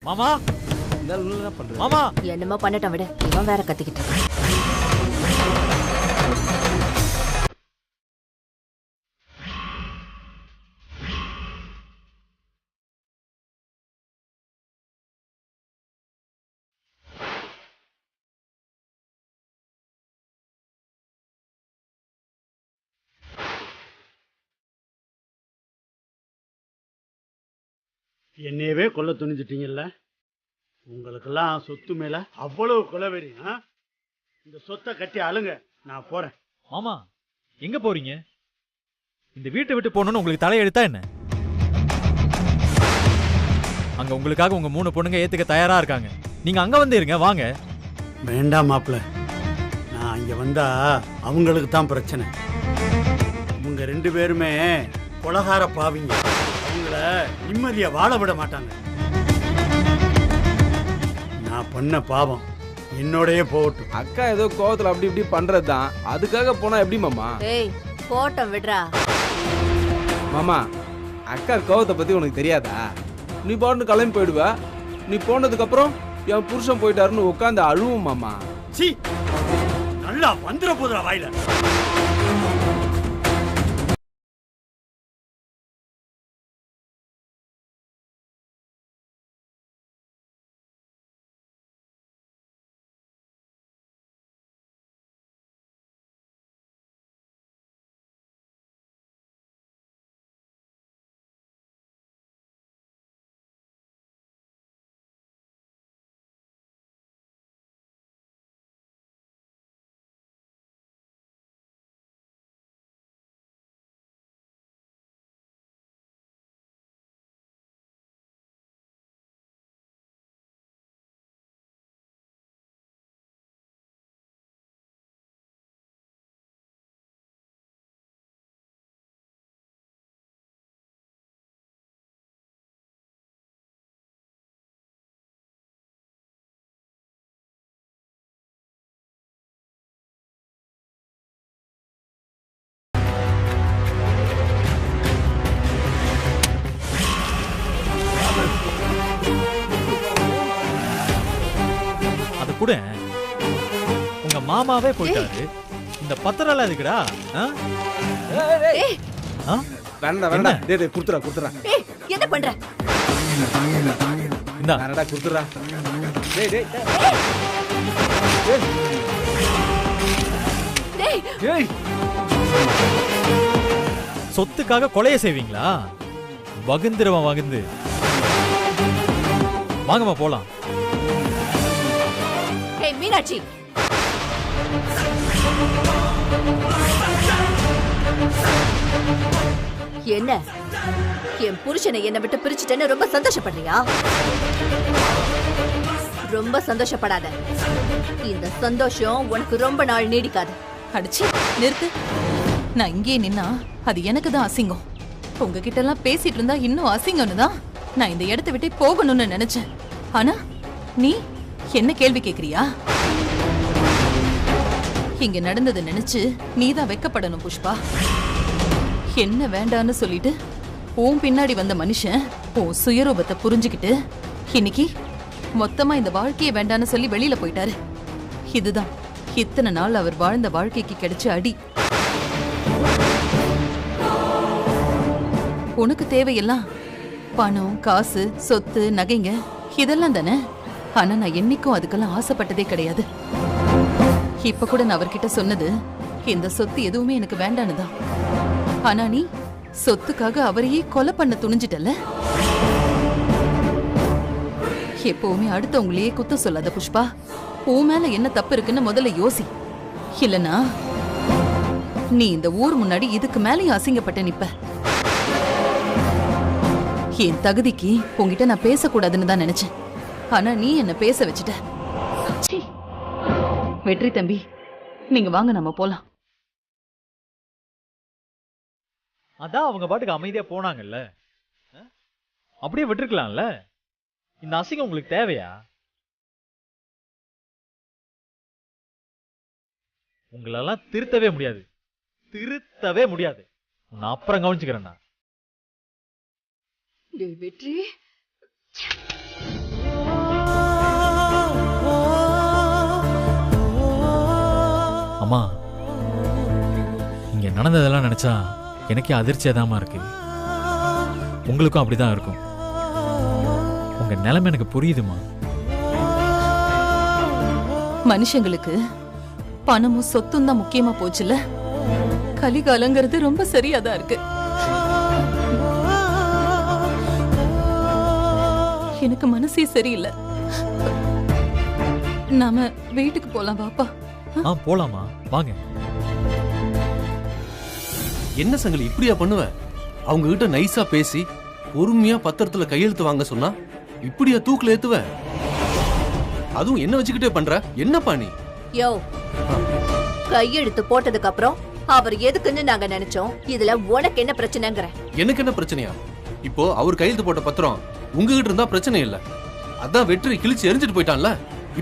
மாமா என்ன பண்ற? மாமா என்னமோ பண்ணட்டும் விட, இவன் வேற கத்திக்கிட்டு. என்னையவே கொல்ல துணிஞ்சிட்டீங்கல்ல. உங்களுக்கெல்லாம் சொத்து மேல அவ்வளவு கொலவெறி. இந்த சொத்தை கட்டி அழுங்க, நான் போறேன். மாமா எங்க போறீங்க? இந்த வீட்டை விட்டு போகணும்னு உங்களுக்கு தலையெழுத்தா என்ன? அங்க உங்களுக்காக உங்க 3 பொண்ணுங்க ஏத்துக்க தயாரா இருக்காங்க. நீங்க அங்க வந்து இருங்க. வாங்க. வேண்டாம் மாப்பிள்ள, நான் இங்க வந்தா அவங்களுக்கு தான் பிரச்சனை. இவங்க 2 பேருமே கொலகார பாவிங்க. அவங்கள நிம்மதியா வாழ விட மாட்டாங்க. நான் பண்ண பாவம் என்னோடயே போகட்டும். அக்கா ஏதோ கோவத்துல அப்படி இப்படி பண்றதுதான். அதுக்காக போனா எப்படி மாமா? ஏய் போட்டம் விடுறா. மாமா, அக்கா கோவத்தை பத்தி உனக்கு தெரியாதா? நீ பாட்டு கிளம்பி போயிடுவ. நீ போனதுக்கு அப்புறம் என் புருஷன் போயிட்டாருன்னு உட்காந்து அழுவும் மாமா. சீ, நல்லா வந்துட போதுடா வாயில. கூட உங்க மாமாவே போயிட்டாரு. இந்த பத்திரம் எதுக்குடா? வேண்டாம் வேண்டாம், டேய் குடுத்துறா குடுத்துறா. ஏய் என்ன பண்ற? இந்தா வேண்டாம் குடுத்துறா. டேய் டேய் டேய் டேய், சொத்துக்காக கொலைய செய்வீங்களா? வகுந்துருவன் வகுந்து. வாங்கம்மா போலாம். ஏய் மீனாட்சி, என்ன என் புருஷனை என்னை விட்டு பிரிச்சுட்டேன்னு ரொம்ப சந்தோஷப்படுறியா? ரொம்ப சந்தோஷப்படாத. இந்த சந்தோஷம் உனக்கு ரொம்ப நாள் நீடிக்காது. அடிச்சு நிறுத்து. நான் இங்கே நின்னா அது எனக்கு தான் அசிங்கம். உங்ககிட்ட எல்லாம் பேசிட்டு இருந்தா இன்னும் அசிங்கம்னு தான் நான் இந்த இடத்தை விட்டு போகணும்னு நினைச்சேன். ஆனா நீ என்ன கேள்வி கேக்குறியா? இங்க நடந்தது நினைச்சு நீதான் வெக்கப்படணும் புஷ்பா. என்ன வேண்டான்னு சொல்லிட்டு உன் பின்னாடி வந்த மனுஷன் உன் சுயரூபத்தை புரிஞ்சுக்கிட்டு இன்னைக்கு மொத்தமா இந்த வாழ்க்கையை வேண்டான்னு சொல்லி வெளியில போயிட்டாரு. இதுதான் இத்தனை நாள் அவர் வாழ்ந்த வாழ்க்கைக்கு கிடைச்ச அடி. உனக்கு தேவையெல்லாம் பணம், காசு, சொத்து, நகைங்க இதெல்லாம் தானே. ஆனா நான் என்னைக்கும் அதுக்கெல்லாம் ஆசைப்பட்டதே கிடையாது. இப்ப கூட நான் அவர்கிட்ட சொன்னது இந்த சொத்து எதுவுமே எனக்கு வேண்டான்னு தான். ஆனா நீ சொத்துக்காக அவரையே கொலை பண்ண துணிஞ்சிட்டல. எப்பவுமே அடுத்தவங்களையே குத்தம் சொல்லாத புஷ்பா. உன் மேல என்ன தப்பு இருக்குன்னு முதல்ல யோசி. இல்லனா நீ இந்த ஊர் முன்னாடி இதுக்கு மேலேயும் அசிங்கப்பட்ட நிப்ப. என் தகுதிக்கு உங்ககிட்ட நான் பேசக்கூடாதுன்னு தான் நினைச்சேன். ஆனா நீ என்ன பேச வச்சுட்ட. வெற்றி தம்பி, நீங்க வாங்க நம்ம போலாம். அதான் அவங்க பாட்டுக்கு அமைதியா போனாங்கல்ல, அப்படியே விட்டுருக்கலாம்ல. இந்த அசிங்கம் உங்களுக்கு தேவையா? உங்களெல்லாம் திருத்தவே முடியாது, திருத்தவே முடியாது. நான் அப்புறம் கவனிச்சுக்கிறேன். வெற்றி நடந்ததெல்லாம் நினைச்சா எனக்கே அதிர்ச்சியாதாம்மா இருக்கு. உங்களுக்கும் அப்படிதான் இருக்கும். உங்க நிலைமை எனக்கு புரியுதுமா. மனுஷங்களுக்கு பணமும் சொத்தும் தான் முக்கியமா போச்சுல. கலிகாலங்கிறது ரொம்ப சரியாதான் இருக்கு. எனக்கு மனசே சரியில்லை. நாம வீட்டுக்கு போலாம் வாப்பா. போலாமா, வாங்க. என்ன சங்கலி இப்படியா பண்ணுவ? அவங்க கிட்ட நைஸா பேசி பொறுமையா பத்திரத்துல கையெழுத்து வாங்க சொன்னா இப்படியா தூக்குல ஏத்துவ? அதுவும் என்ன வச்சுக்கிட்டே பண்ற? என்னப்பா நீ? யோ, கையெழுத்து போட்டதுக்கு அப்புறம் அவர் எதுக்குன்னு நாங்க நினைச்சோம். இதுல உனக்கு என்ன பிரச்சனைங்கிற? எனக்கு என்ன பிரச்சனையா? இப்போ அவர் கையெழுத்து போட்ட பத்திரம் உங்ககிட்ட இருந்தா பிரச்சனை இல்ல. அதான் வெற்றி கிழிச்சு எரிஞ்சிட்டு போயிட்டான்ல.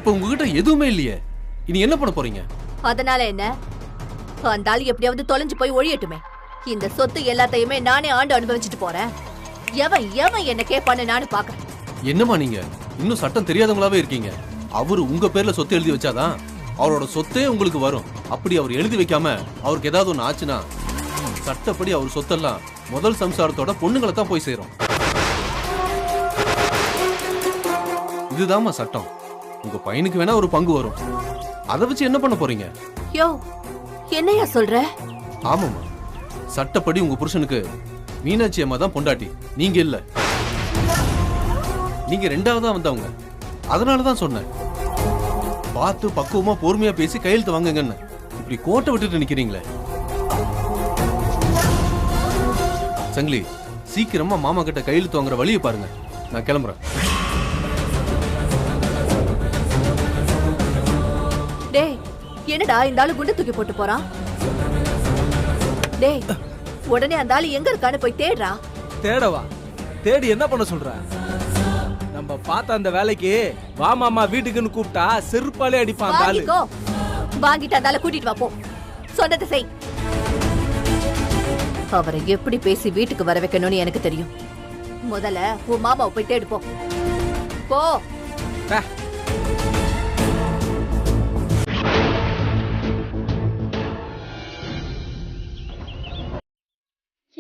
இப்போ உங்ககிட்ட எதுவுமே இல்லையே. இனி என்ன பண்ண போறீங்க? அதனால என்ன? அந்த ஆள் எப்படியாவது தொலைஞ்சு போய் ஒழியட்டுமே. இந்த சொத்து எல்லாத்தையுமே நானே ஆண்டு அனுபவிச்சுட்டு போறேன். எவன் எவன் என்ன கேட்பான்னு நானும் பாக்குறேன். என்னமா நீங்க இன்னும் சட்டம் தெரியாதவங்களாவே இருக்கீங்க. அவரு உங்க பேர்ல சொத்து எழுதி வச்சாதான் அவரோட சொத்தே உங்களுக்கு வரும். அப்படி அவர் எழுதி வைக்காம அவருக்கு ஏதாவது ஒண்ணு ஆச்சுன்னா சட்டப்படி அவர் சொத்தெல்லாம் முதல் சம்சாரத்தோட பொண்ணுங்களை தான் போய் சேரும். இதுதாம்மா சட்டம். உங்க பையனுக்கு வேணா ஒரு பங்கு வரும். அதை வச்சு என்ன பண்ண போறீங்க? யோ, என்னையா சொல்ற? ஆமாமா, சட்டப்படி உங்க புருஷனுக்கு மீனாட்சி அம்மா தான் பொண்டாட்டி, நீங்க இல்ல. நீங்க ரெண்டாவதா வந்தவங்க. அதனாலதான் சொன்னேன், பார்த்து பக்குவமா பொறுமையா பேசி கையெழுத்து வாங்குங்கன்னு. இப்படி கோட்டை விட்டுட்டு நிக்கிறீங்களே. சங்கிலி, சீக்கிரமா மாமா கிட்ட கையெழுத்து வாங்குற வழியை பாருங்க. நான் கிளம்புறேன். டேய், என்னடா இந்த ஆளு குண்டு தூக்கி போட்டு போறான்? டேய், உடனே அந்த ஆளு எங்க இருக்கான்னு போய் தேடுறா. தேடவா? தேடி என்ன பண்ண சொல்ற? நம்ம பார்த்த அந்த வேலைக்கு வா மாமா வீட்டுக்குன்னு கூப்பிட்டா செருப்பாலே அடிப்பான் அந்த ஆளு. வாங்கிக்கோ, வாங்கிட்டு அந்த ஆளை கூட்டிட்டு வா போ. சொன்னதை செய். அவரை எப்படி பேசி வீட்டுக்கு வர வைக்கணும்னு எனக்கு தெரியும். முதல்ல உன் மாமாவை போய் தேடு போ. போ.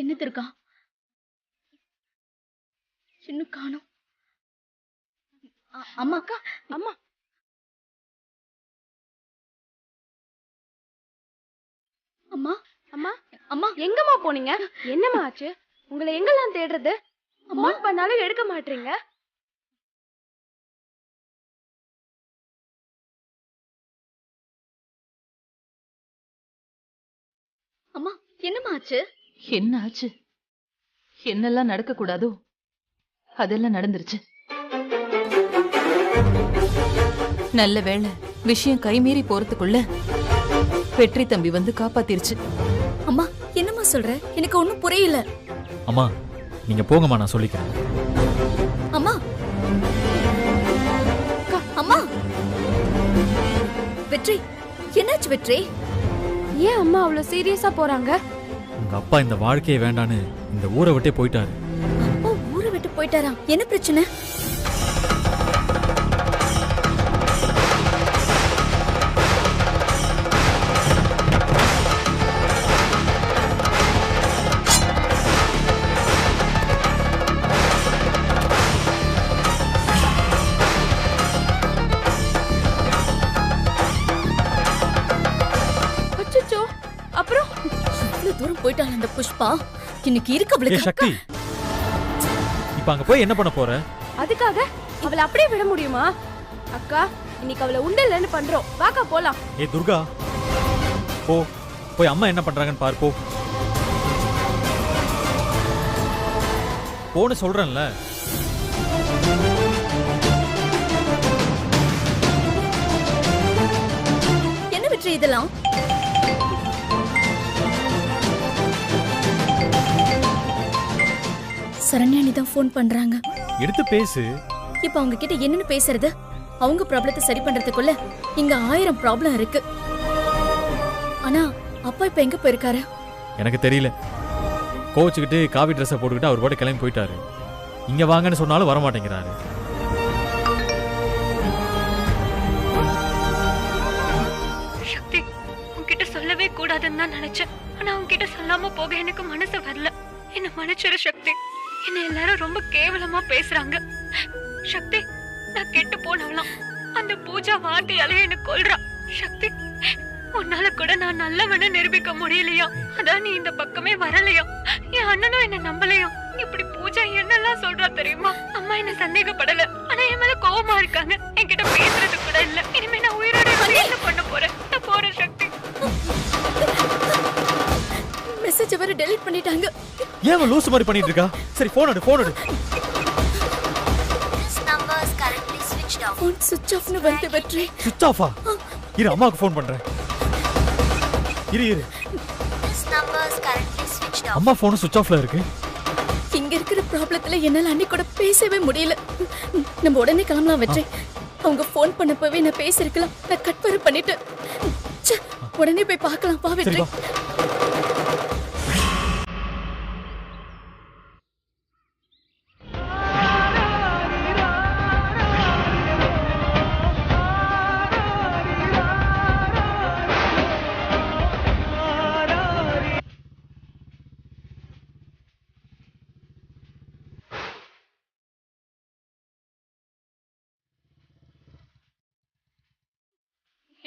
என்னது இருக்கா? இன்னும் காணோம். அம்மா, அக்கா, அம்மா. அம்மா, அம்மா, அம்மா, எங்கம்மா போனீங்க? என்னம்மா ஆச்சு? உங்களை எங்கெல்லாம் தேடுறது? அம்மா பண்ணாலும் எடுக்க மாட்டீங்க. அம்மா, என்னம்மா ஆச்சு? என்ன ஆச்சு? என்னெல்லாம் நடக்க கூடாதோ அதெல்லாம் நடந்துருச்சு. நல்ல வேளை, விஷயம் கைமீறி போறதுக்குள்ள வெற்றி தம்பி வந்து காப்பாத்திருச்சு. அம்மா, என்னம்மா சொல்ற? எனக்கு ஒண்ணும் புரியல. அம்மா, நீங்க போங்கம்மா, நான் சொல்லிக்கிறேன். அம்மா, அம்மா, வெற்றி, என்னாச்சு வெற்றி? ஏன் அம்மா அவ்வளவு சீரியஸா போறாங்க? உங்க அப்பா இந்த வாழ்க்கையை வேண்டான்னு இந்த ஊரை விட்டே போயிட்டாரு. அப்பா ஊரை விட்டு போயிட்டாரா? என்ன பிரச்சனை? அப்புறம் இவ்வளவு தூரம் போயிட்டாள் அந்த புஷ்பா. இன்னைக்கு இருக்கு அவளுக்கு. சக்தி, இப்ப அங்க போய் என்ன பண்ண போற? அதுக்காக அவளை அப்படியே விட முடியுமா? அக்கா, இன்னைக்கு அவளை உண்டலன்னு பண்றோம். வாக்கா போலாம். துர்கா, போ, போய் அம்மா என்ன பண்றாங்கன்னு பாரு. போ, போன்னு சொல்றேன்ல. என்ன வெற்றி இதெல்லாம்? சரண்யாணி தான் போன் பண்றாங்க. எடுத்து பேசு. இப்ப அவங்க கிட்ட என்னன்னு பேசுறது? அவங்க ப்ராப்ளத்தை சரி பண்றதுக்குள்ள இங்க 1000 ப்ராப்ளம் இருக்கு. ஆனா அப்பா இப்ப எங்க போயிருக்காரு? எனக்கு தெரியல. கோச்சுக்கிட்டு காவி ட்ரெஸ்ஸை போட்டுக்கிட்டு அவர் பாட்டு கிளம்பி போயிட்டாரு. இங்க வாங்கன்னு சொன்னாலும் வர மாட்டேங்கிறாரு. சக்தி, உன்கிட்ட சொல்லவே கூடாதுன்னு தான் நினைச்சேன். ஆனா உன்கிட்ட சொல்லாம போக எனக்கு மனசு வரல. என்ன மன்னிச்சிரு சக்தி. என்ன எல்லாரும் ரொம்ப கேவலமா பேசுறாங்க. சக்தி, நான் கெட்டு போனவளாம். அந்த பூஜா வார்த்தையாலே என்ன கொல்றா. சக்தி, உன்னால கூட நான் நல்லவன நிரூபிக்க முடியலையா? அதான் நீ இந்த பக்கமே வரலையா? என் அண்ணனும் என்ன நம்பலையா? இப்படி பூஜா என்னெல்லாம் சொல்றா தெரியுமா? அம்மா என்ன சந்தேகப்படல, ஆனா என் மேல கோவமா இருக்காங்க. என்கிட்ட பேசுறது கூட இல்ல. இனிமே நான் உயிரோட என்ன பண்ண போறேன்? நான் போறேன் சக்தி. மெசேஜ் வேற டெலீட் பண்ணிட்டாங்க. ஏன் லூஸ் மாதிரி பண்ணிட்டு இருக்கா? சரி போன் எடு, போன் எடு. ஃபோன் சுவிட்ச் ஆஃப்னு வந்து வெற்றி. சுவிட்ச் ஆஃபா? இரு அம்மாவுக்கு ஃபோன் பண்றேன். இரு. அம்மா ஃபோன் சுவிட்ச் ஆஃப்ல இருக்கு. இங்க இருக்கிற ப்ராப்ளத்துல என்னால அன்னைக்கு கூட பேசவே முடியல. நம்ம உடனே கிளம்பலாம் வெற்றி. அவங்க ஃபோன் பண்ணப்பவே நான் பேசிருக்கலாம். நான் கட் வர பண்ணிட்டேன். உடனே போய் பார்க்கலாம் வா வெற்றி.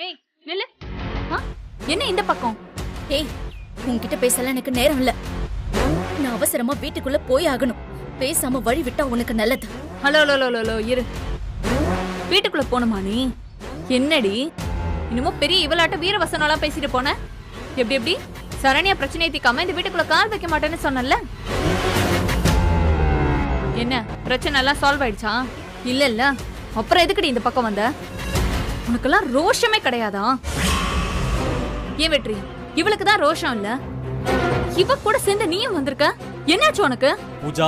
ஏய் நில்லு. என்ன இந்த பக்கம்? ஏய், உன்கிட்ட பேசலாம் எனக்கு நேரம் இல்ல. நான் அவசரமா வீட்டுக்குள்ள போய் ஆகணும். பேசாம வழி விட்டா உனக்கு நல்லது. ஹலோ இரு. வீட்டுக்குள்ள போணுமா நீ? என்னடி இன்னமும் பெரிய இவளாட்ட வீரவசனம்லாம் பேசிட்டு போன? எப்படி சரண்யா பிரச்சனையை தீக்காம இந்த வீட்டுக்குள்ள கால் வைக்க மாட்டேன்னு சொன்னல? என்ன பிரச்சனை எல்லாம் சால்வ் ஆயிடுச்சா? இல்ல அப்புறம் எதுக்குடி இந்த பக்கம் வந்த? உனக்கெல்லாம் ரோஷமே கிடையாதா? ஏன் வெற்றி, இவளுக்கு தான் ரோஷம் இல்ல. இவ கூட சேர்ந்து நீயும் வந்திருக்க. என்னாச்சு உனக்கு? பூஜா,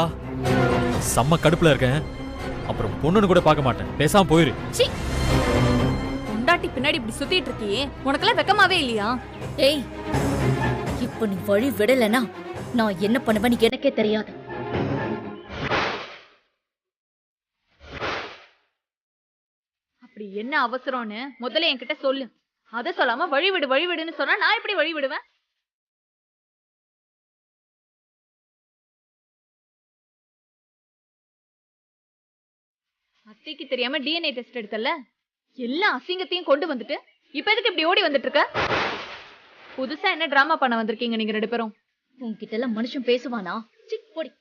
செம்ம கடுப்புல இருக்கேன். அப்புறம் பொண்ணுன்னு கூட பார்க்க மாட்டேன். பேசாம போயிரு. சீ, பொண்டாட்டி பின்னாடி இப்படி சுத்திட்டு இருக்கியே, உனக்கெல்லாம் வெக்கமாவே இல்லையா? ஏய், இப்போ நீ வழி விடலனா நான் என்ன பண்ணுவேன்னு எனக்கே தெரியாது. அப்படி என்ன அவசரம்னு முதல்ல என்கிட்ட சொல்லு. அத சொல்லாம வழிவிடுன்னு சொன்னா நான் எப்படி வழி விடுவேன்? அத்தைக்கு தெரியாம டிஎன்ஏ டெஸ்ட் எடுத்தல, எல்லா அசிங்கத்தையும் கொண்டு வந்துட்டு இப்ப எதுக்கு இப்படி ஓடி வந்துட்டு இருக்க? புதுசா என்ன டிராமா பண்ண வந்திருக்கீங்க நீங்க ரெண்டு பேரும்? உன்கிட்ட எல்லாம் மனுஷன் பேசுவானா? சிக் போடி.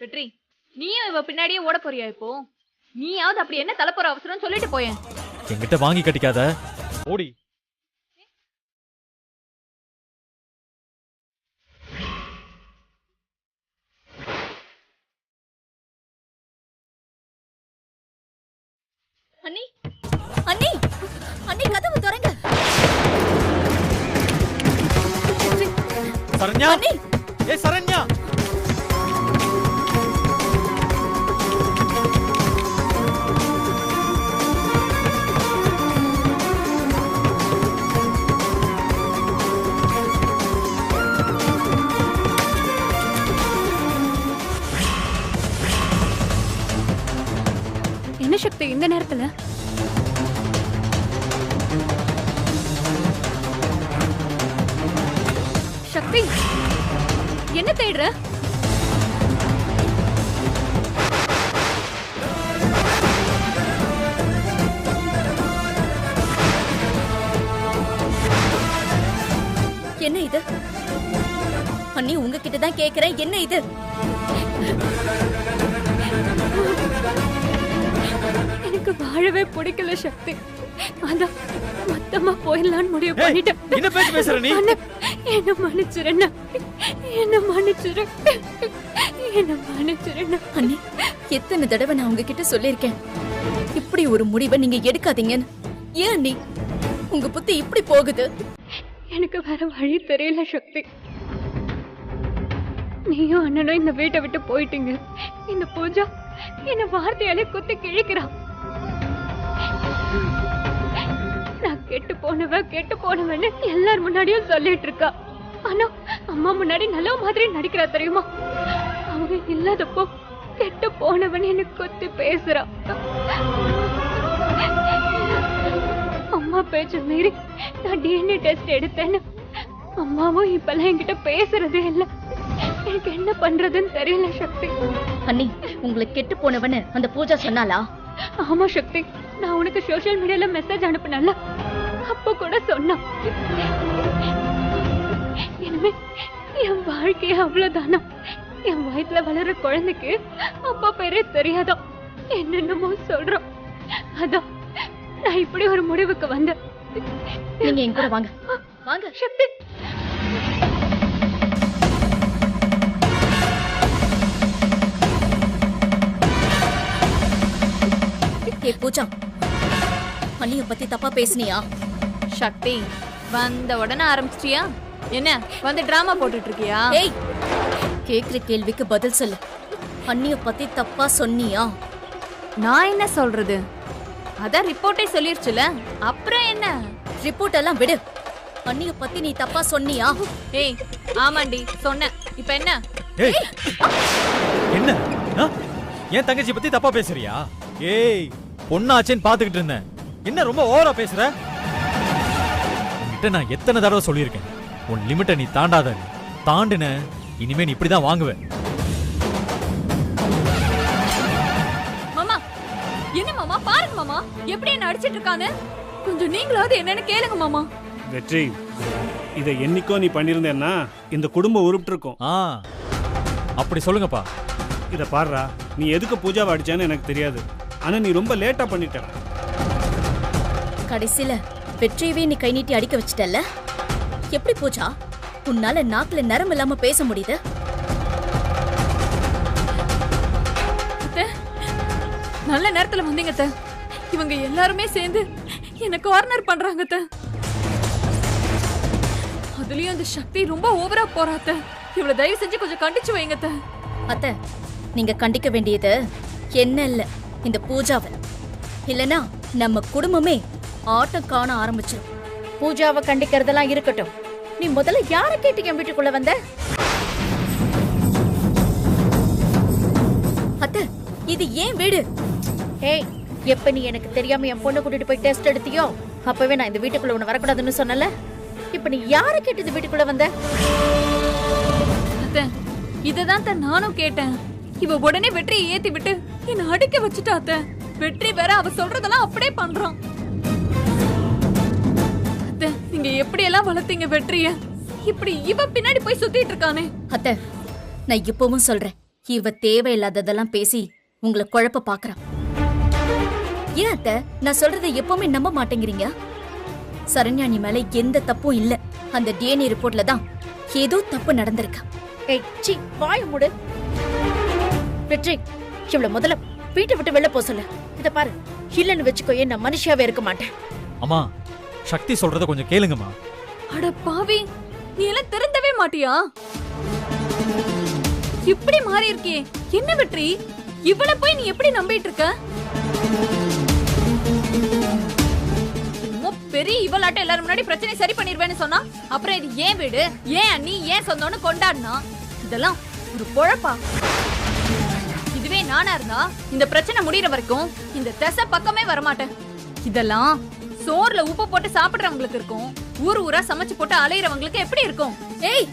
வெற்றி, நீயும் இவ பின்னாடியே ஓட போறியா இப்போ? நீயாவது அப்படி என்ன தலைப்போற அவசரம் சொல்லிட்டு போயேன். என்கிட்ட வாங்கி கட்டிக்காத, ஓடி. அண்ணி, அண்ணி, அண்ணி கதவு திறங்க. சரண்யா, அண்ணி, ஏய் சரண்யா. என்ன சக்தி இந்த நேரத்துல? சக்தி, என்ன தேடுற? என்ன இது? அண்ணி உங்ககிட்ட தான் கேக்குறேன், என்ன இது? எனக்கு வாழவே பிடிக்கல சக்தி. அதான் மொத்தமா போயிடலான்னு முடிவு பண்ணிட்டேன். என்ன பேச்சு பேசுற நீ? என்ன மன்னிச்சிருண்ணா, என்ன மன்னிச்சிரு, என்ன மன்னிச்சிருண்ணா. அண்ணி, எத்தனை தடவை நான் உங்ககிட்ட சொல்லிருக்கேன் இப்படி ஒரு முடிவை நீங்க எடுக்காதீங்கன்னு. ஏன் அண்ணி உங்க புத்தி இப்படி போகுது? எனக்கு வேற வழி தெரியல சக்தி. நீயும் அண்ணனும் இந்த வீட்டை விட்டு போயிட்டீங்க. இந்த பூஜா என்ன வார்த்தையாலே குத்தி கிழிக்கிறா. நான் கெட்டு போனவன்னு எல்லார் முன்னாடியும் சொல்லிட்டு இருக்கா. ஆனா அம்மா முன்னாடி நல்ல மாதிரி நடிக்கிறா தெரியுமா? அவங்க இல்லாதப்போ கெட்டு போனவன் எனக்கு கொத்தி பேசுறா. அம்மா பேச்ச மீறி நான் டிஎன்ஏ டெஸ்ட் எடுத்தேன்னு அம்மாவும் இப்பெல்லாம் என்கிட்ட பேசுறதே இல்ல. எனக்கு என்ன பண்றதுன்னு தெரியல சக்தி. அண்ணி, உங்களை கெட்டு போனவன்னு அந்த பூஜா சொன்னாளா? ஆமா சக்தி, நான் உனக்கு சோஷியல் மீடியால மெசேஜ் அனுப்புனல, அப்ப கூட சொன்னா. இனிமே என் வாழ்க்கைய அவ்வளவுதானா? என் வயித்துல வளர்ற குழந்தைக்கு அப்பா பேரே தெரியாதா? என்னென்னமோ சொல்றோம். அதான் நான் இப்படி ஒரு முடிவுக்கு வந்தேன். நீங்க என் கூட வாங்க. வாங்க சக்தி. ஏய் பூஜா, அண்ணிய பத்தி தப்பா பேசுனியா? சக்தி, வந்த உடனே ஆரம்பிச்சிட்டியா? என்ன வந்து டிராமா போட்டுட்டு இருக்கியா? ஏய், கேக்குற கேள்விக்கு பதில் சொல்லு. அண்ணிய பத்தி தப்பா சொன்னியா? நான் என்ன சொல்றது? அதான் ரிப்போர்ட்டே சொல்லிருச்சுல, அப்புறம் என்ன? ரிப்போர்ட் எல்லாம் விடு. அண்ணிய பத்தி நீ தப்பா சொன்னியா? ஏய், ஆமாண்டி சொன்னேன். இப்ப என்ன? ஏய் என்ன ஆ? என் தங்கச்சி பத்தி தப்பா பேசுறியா? ஏய், பொண்ணாச்சேன்னு பாத்துக்கிட்டு இருந்தேன். என்ன ரொம்ப ஓவரா பேசுற? உன்கிட்ட நான் எத்தனை தடவை சொல்லியிருக்கேன், உன் லிமிட்டை நீ தாண்டாத. தாண்டுன இனிமே நீ இப்படிதான் வாங்குவ. மாமா, என்ன மாமா? பாருங்க மாமா, எப்படி என்ன அடிச்சிட்டு இருக்கானு. கொஞ்சம் நீங்களாவது என்னன்னு கேளுங்க மாமா. வெற்றி, இதை என்னைக்கோ நீ பண்ணிருந்தேன்னா இந்த குடும்பம் உருப்பிட்டு இருக்கும். அப்படி சொல்லுங்கப்பா. இதை பாருடா, நீ எதுக்கு பூஜாவை அடிச்சான்னு எனக்கு தெரியாது. ஆனா நீ ரொம்ப லேட்டா பண்ணிட்ட. கடைசியில வெற்றியவே நீ கை நீட்டி அடிக்க வச்சிட்டல்ல? எப்படி பூஜா உன்னால நாக்குல நரம் இல்லாம பேச முடியுது? நல்ல நேரத்துல வந்தீங்க அத்தை. இவங்க எல்லாருமே சேர்ந்து என்ன கார்னர் பண்றாங்க அத்தை. அதுலயும் அந்த சக்தி ரொம்ப ஓவரா போறாத்த. இவ்வளவு தயவு செஞ்சு கொஞ்சம் கண்டிச்சு வைங்க அத்தை. அத்தை, நீங்க கண்டிக்க வேண்டியது என்ன இல்ல, இந்த பூஜாவை. இல்லனா நம்ம குடும்பமே ஆட்டம் காண ஆரம்பிச்சிடும். பூஜாவை கண்டிக்கிறதெல்லாம் இருக்கட்டும், நீ முதல்ல யாரை கேட்டு என் வீட்டுக்குள்ள வந்த? அத்தை, இது ஏன் வீடு? ஏய், எப்ப நீ எனக்கு தெரியாம என் பொண்ணை கூட்டிட்டு போய் டெஸ்ட் எடுத்தியோ அப்பவே நான் இந்த வீட்டுக்குள்ள உன்னை வரக்கூடாதுன்னு சொன்னல. இப்ப நீ யாரை கேட்டு இந்த வீட்டுக்குள்ள வந்த? அத்தை, இததான் தான் நானும் கேட்டேன். இவ உடனே வெற்றியை ஏத்தி விட்டு என்ன அடிக்க வச்சுட்டா அத்தை. வெற்றி வேற அவ சொல்றதெல்லாம் அப்படியே பண்றான். அத்தை, நீங்க எப்படி எல்லாம் வளர்த்தீங்க வெற்றிய? இப்படி இவ பின்னாடி போய் சுத்திட்டு இருக்கானே. அத்தை, நான் இப்பவும் சொல்றேன், இவ தேவையில்லாததெல்லாம் பேசி உங்களை குழப்ப பாக்குறான். ஏன் அத்தை, நான் சொல்றதை எப்பவுமே நம்ப மாட்டேங்கிறீங்க? சரண்யாணி மேல எந்த தப்பும் இல்ல. அந்த டிஎன்ஏ ரிப்போர்ட்ல தான் ஏதோ தப்பு நடந்திருக்கு. ஏய், சீ, வாய் மூடு. வெற்றி, இவ்வளவு முதல்ல வீட்டை விட்டு வெளில போக சொல்லு. இத பாரு, இல்லன்னு வச்சுக்கோ, நான் மனுஷியாவே இருக்க மாட்டேன். அம்மா, சக்தி சொல்றத கொஞ்சம் கேளுங்கம்மா. அட பாவி, நீ எல்லாம் திருந்தவே மாட்டியா? இப்படி மாறி இருக்கியே, என்ன வெற்றி? இவளை போய் நீ எப்படி நம்பிட்டு இருக்க? பெரிய இவளாட்ட எல்லாரும் முன்னாடி பிரச்சனை சரி பண்ணிருவேன்னு சொன்னா, அப்புறம் இது ஏன் வீடு, ஏன் அண்ணி, ஏன் சொந்தம்னு கொண்டாடுனா, இதெல்லாம் ஒரு பொழப்பா? இதுவே நானா இருந்தா இந்த பிரச்சனை முடியற வரைக்கும் இந்த திசை பக்கமே வரமாட்டேன். இதெல்லாம் சோறுல உப்பு போட்டு சாப்பிடுறவங்களுக்கு இருக்கும், ஊர் ஊரா சமைச்சு போட்டு அலையிறவங்களுக்கு எப்படி இருக்கும்? ஏய்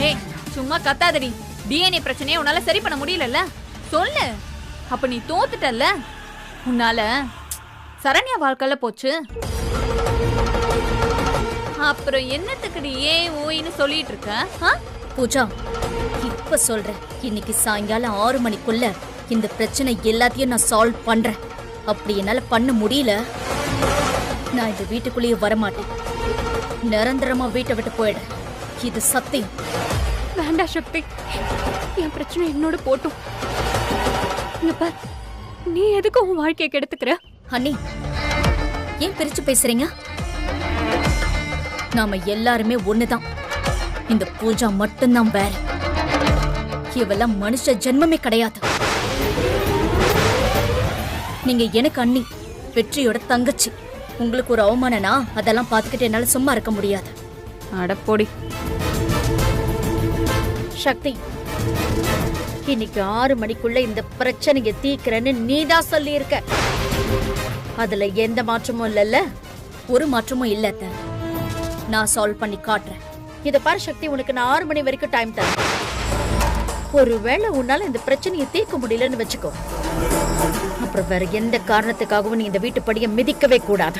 ஏய், சும்மா கத்தாதடி. டிஎன்ஏ பிரச்சனையை உன்னால சரி பண்ண முடியலல்ல, சொல்லு. அப்ப நீ தோத்துட்டல்ல. உன்னால சரண்யா வாழ்க்கையில போச்சு. அப்புறம் என்னத்துக்கு நீ ஏன் ஓயின்னு சொல்லிட்டு இருக்க? பூஜா, இப்ப சொல்றேன், இன்னைக்கு சாயங்காலம் 6 மணிக்குள்ள இந்த பிரச்சனை எல்லாத்தையும் நான் சால்வ் பண்றேன். அப்படி என்னால பண்ண முடியல, நான் இந்த வீட்டுக்குள்ளேயே வரமாட்டேன். நிரந்தரமா வீட்டை விட்டு போயிடுறேன். இது சத்தியம். வேண்டா சக்தி, என் பிரச்சனை என்னோட போட்டும். இங்க பார், நீ எதுக்கு உன் வாழ்க்கையை கெடுத்துக்கிற? அண்ணி, ஏன் பிரிச்சு பேசுறீங்க? நாம எல்லாருமே ஒண்ணுதான். இந்த பூஜா மட்டும்தான் வேற. இவெல்லாம் மனுஷ ஜென்மமே கிடையாது. நீங்க எனக்கு அண்ணி, வெற்றியோட தங்கச்சி. உங்களுக்கு ஒரு அவமானனா அதெல்லாம் பாத்துக்கிட்டு என்னால சும்மா இருக்க முடியாது. அட போடி. சக்தி, இன்னைக்கு 6 மணிக்குள்ள இந்த பிரச்சனையை தீக்கிறேன்னு நீதான் சொல்லி இருக்க. அதுல எந்த மாற்றமும் இல்லல்ல? ஒரு மாற்றமும் இல்ல அத்தை. நான் சால்வ் பண்ணி காட்டுறேன். இத பாரு சக்தி, உனக்கு நான் 6 மணி வரைக்கும் டைம் தரேன். ஒருவேளை உன்னால இந்த பிரச்சனையை தீர்க்க முடியலன்னு வச்சுக்கோ, அப்புறம் வேற எந்த காரணத்துக்காகவும் நீ இந்த வீட்டு படியை மிதிக்கவே கூடாது.